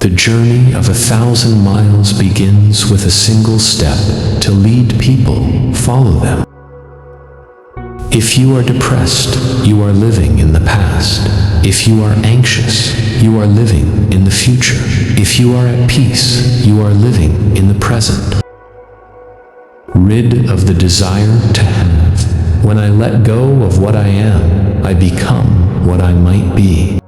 The journey of 1,000 miles begins with a single step. To lead people, follow them. If you are depressed, you are living in the past. If you are anxious, you are living in the future. If you are at peace, you are living in the present. Rid of the desire to have. When I let go of what I am, I become what I might be.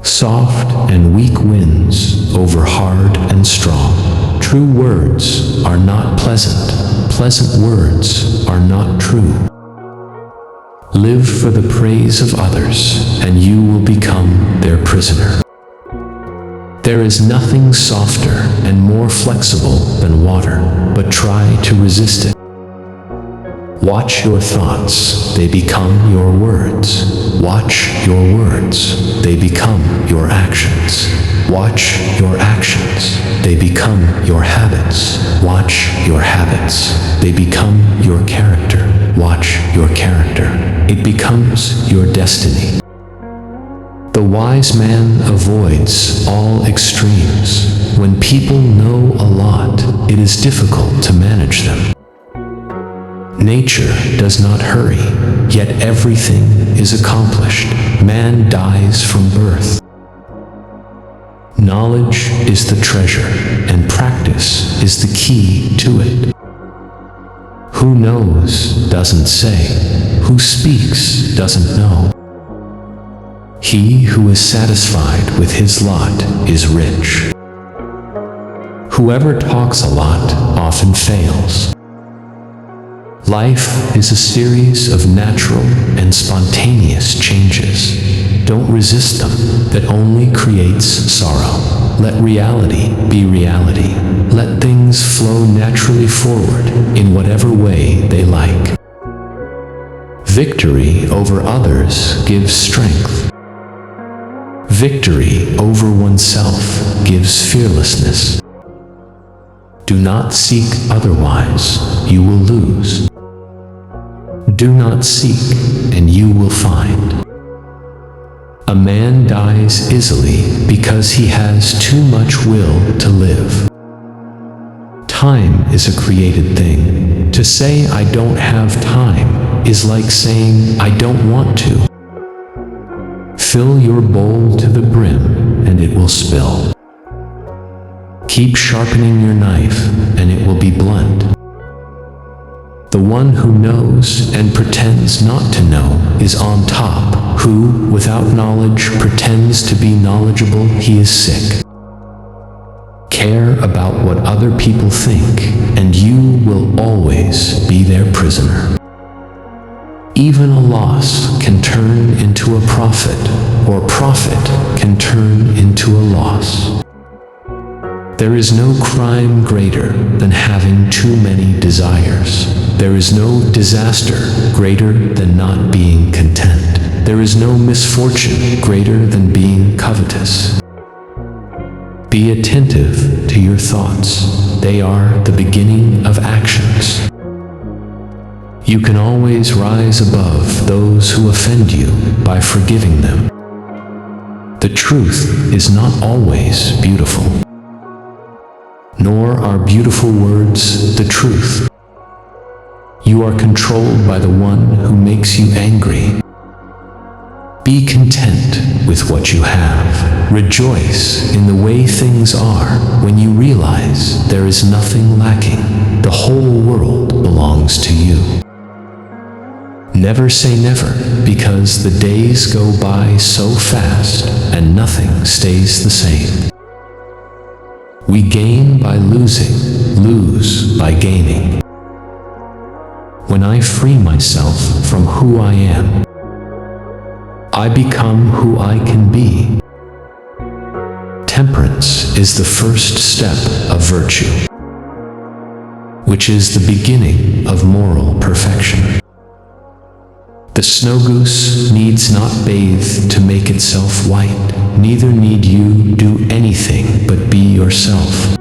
Soft and weak winds over hard and strong. True words are not pleasant. Pleasant words are not true. Live for the praise of others, and you will become their prisoner. There is nothing softer and more flexible than water, but try to resist it. Watch your thoughts, they become your words. Watch your words, they become your actions. Watch your actions, they become your habits. Watch your habits, they become your character. Watch your character, it becomes your destiny. The wise man avoids all extremes. When people know a lot, it is difficult to manage them. Nature does not hurry, yet everything is accomplished. Man dies from birth. Knowledge is the treasure, and practice is the key to it. Who knows doesn't say. Who speaks doesn't know. He who is satisfied with his lot is rich. Whoever talks a lot often fails. Life is a series of natural and spontaneous changes. Don't resist them, that only creates sorrow. Let reality be reality. Let things flow naturally forward in whatever way they like. Victory over others gives strength. Victory over oneself gives fearlessness. Do not seek otherwise, you will lose. Do not seek, and you will find. A man dies easily because he has too much will to live. Time is a created thing. To say I don't have time is like saying I don't want to. Fill your bowl to the brim and it will spill. Keep sharpening your knife and it will be blunt. The one who knows and pretends not to know is on top. Who, without knowledge, pretends to be knowledgeable, he is sick. Care about what other people think, and you will always be their prisoner. Even a loss can turn into a profit, or profit can turn into a loss. There is no crime greater than having too many desires. There is no disaster greater than not being content. There is no misfortune greater than being covetous. Be attentive to your thoughts. They are the beginning of actions. You can always rise above those who offend you by forgiving them. The truth is not always beautiful, nor are beautiful words the truth. You are controlled by the one who makes you angry. Be content with what you have. Rejoice in the way things are when you realize there is nothing lacking. The whole world belongs to you. Never say never, because the days go by so fast and nothing stays the same. We gain by losing, lose by gaining. When I free myself from who I am, I become who I can be. Temperance is the first step of virtue, which is the beginning of moral perfection. The snow goose needs not bathe to make itself white, neither need you do anything but be yourself.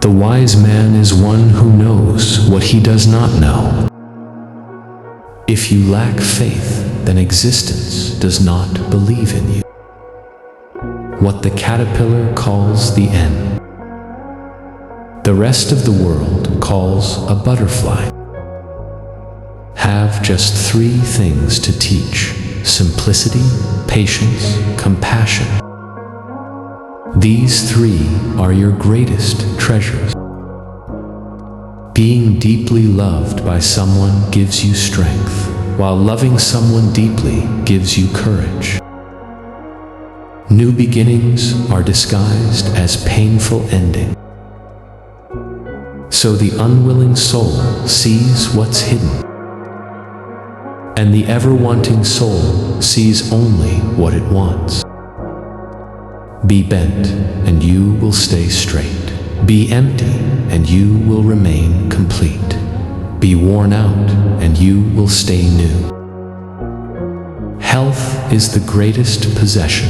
The wise man is one who knows what he does not know. If you lack faith, then existence does not believe in you. what the caterpillar calls the end, the rest of the world calls a butterfly. Have just three things to teach: simplicity, patience, compassion. These three are your greatest treasures. Being deeply loved by someone gives you strength, while loving someone deeply gives you courage. New beginnings are disguised as painful endings. So the unwilling soul sees what's hidden, and the ever-wanting soul sees only what it wants. Be bent, and you will stay straight. Be empty, and you will remain complete. Be worn out, and you will stay new. Health is the greatest possession.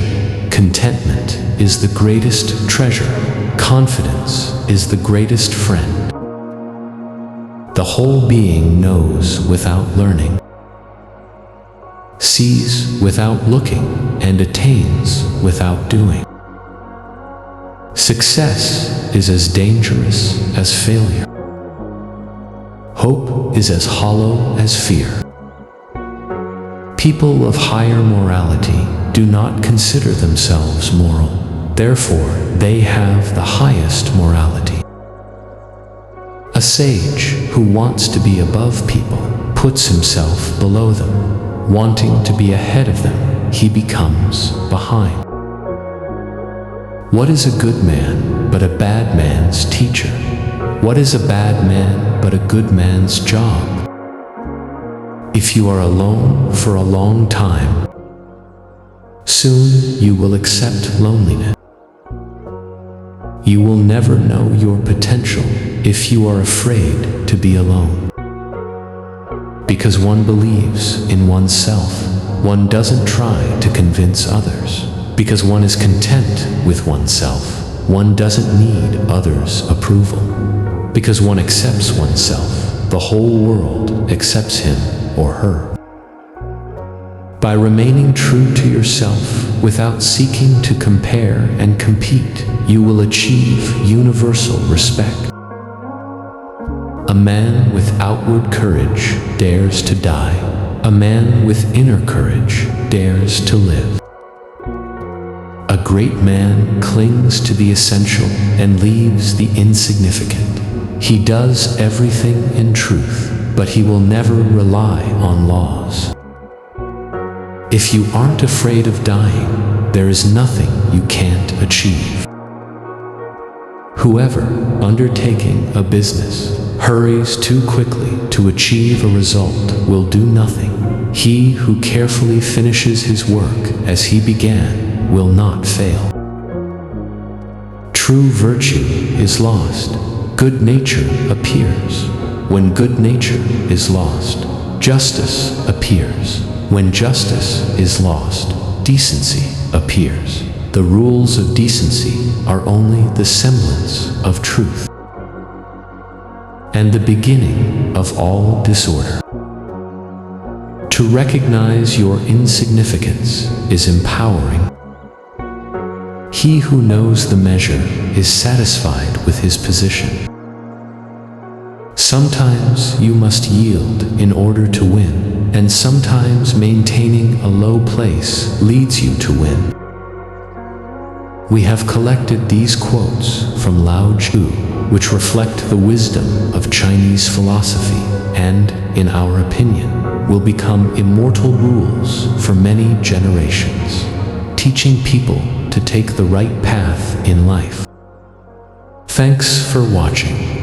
Contentment is the greatest treasure. Confidence is the greatest friend. The whole being knows without learning, sees without looking, and attains without doing. Success is as dangerous as failure. Hope is as hollow as fear. People of higher morality do not consider themselves moral. Therefore, they have the highest morality. A sage who wants to be above people puts himself below them. Wanting to be ahead of them, he becomes behind. What is a good man but a bad man's teacher? What is a bad man but a good man's job? If you are alone for a long time, soon you will accept loneliness. You will never know your potential if you are afraid to be alone. Because one believes in oneself, one doesn't try to convince others. Because one is content with oneself, one doesn't need others' approval. Because one accepts oneself, the whole world accepts him or her. By remaining true to yourself without seeking to compare and compete, you will achieve universal respect. A man with outward courage dares to die. A man with inner courage dares to live. A great man clings to the essential and leaves the insignificant. He does everything in truth, but he will never rely on laws. If you aren't afraid of dying, there is nothing you can't achieve. Whoever, undertaking a business, hurries too quickly to achieve a result will do nothing. He who carefully finishes his work as he began will not fail. True virtue is lost. Good nature appears. When good nature is lost, justice appears. When justice is lost, decency appears. The rules of decency are only the semblance of truth, and the beginning of all disorder. To recognize your insignificance is empowering. He who knows the measure is satisfied with his position. Sometimes you must yield in order to win, and sometimes maintaining a low place leads you to win. We have collected these quotes from Lao Tzu, which reflect the wisdom of Chinese philosophy and, in our opinion, will become immortal rules for many generations, teaching people to take the right path in life. Thanks for watching.